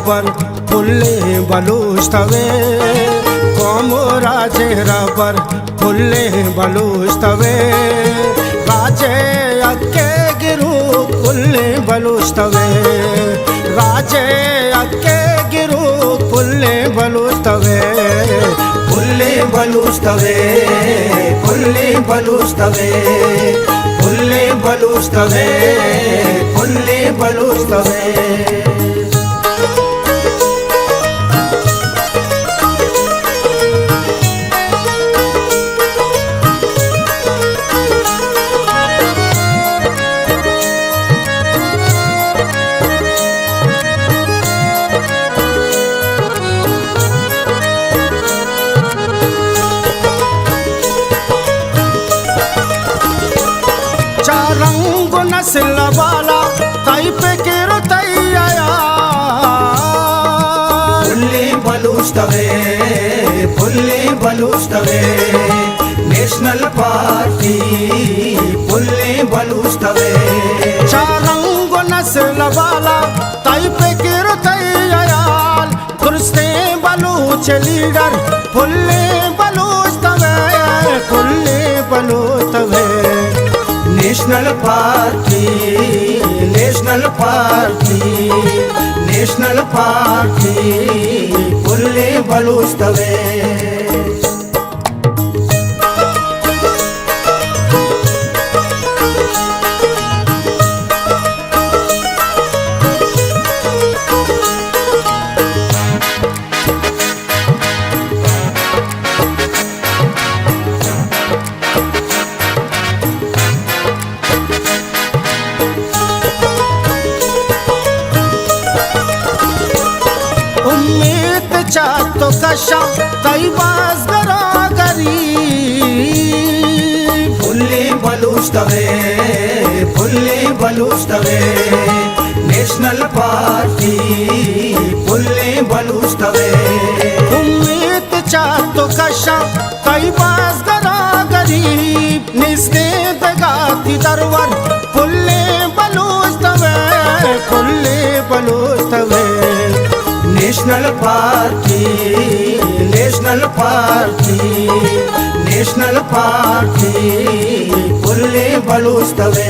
rubber फुल्ले बलूस्तवे कोमो राजे rubber फुल्ले बलूस्तवे राजे अक्के गिरू फुल्ले बलूस्तवे राजे अक्के गिरू फुल्ले बलूस्तवे फुल्ले बलूस्तवे फुल्ले बलूस्तवे फुल्ले बलूस्तवे फुल्ले बलूस्तवे रंग नस्ल वाला ताई पे गिरो तैया फुल्ले बलूस्तवे फुल्ले बलूस्तवे नेशनल पार्टी फुल्ले बलूस्तवे रंग नस्ल वाला ताई पे गिरो तैया दुरुस्ते बलूच लीडर फुल्ले बलूस्तवे फुल्ले बलूस्तवे national party national party national party फुल्ले बलूस्तवे उम्मीद चाहतो कशा तई बाज गरी फुल्ले बलूस्तवे फुल्ले बलूस्तवे नेशनल पार्टी फुल्ले बलूस्तवे उम्मीद चाहतो कशा तई बाज गरी निस्ते दगाती दरवर फुल्ले बलूस्तवे फुल्ले बलूस्तवे national party national party national party फुल्ले बलूस्तवे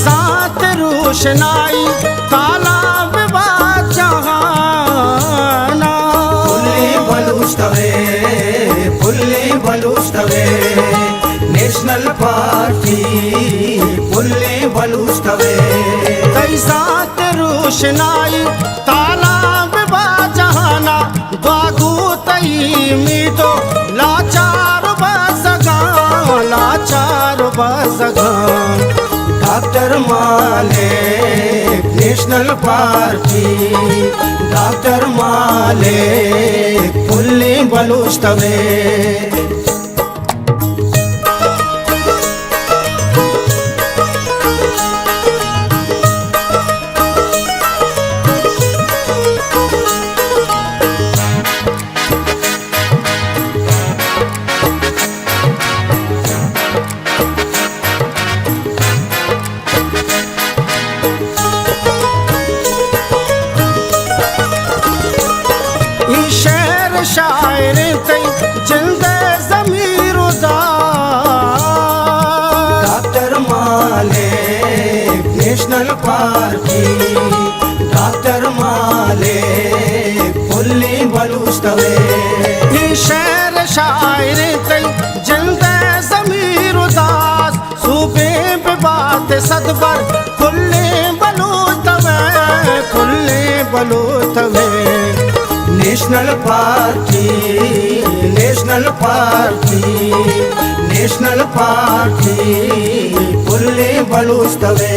साथ रोशनाई तालाब जहाना फुल्ले बलूस्तवे फुल्ले बलूस्तवे नेशनल पार्टी फुल्ले बलूस्तवे साथ रोशनाई तालाब जहाना बागू तई मीठो लाचार बसगान डॉक्टर मालिक नेशनल पार्टी डॉक्टर मालिक फुल्ले बलूस्तवे शेर शायर तई जिंदे ज़मीर डॉक्टर मालिक नेशनल पार्टी डॉक्टर मालिक फुल्ले बलूस्तवे शेर शायर तई जिंदे ज़मीर दास सूबे पे बात सदबर फुल्ले बलूस्तवे फुल्ले बलूस्तवे national party national party national party फुल्ले बलूस्तवे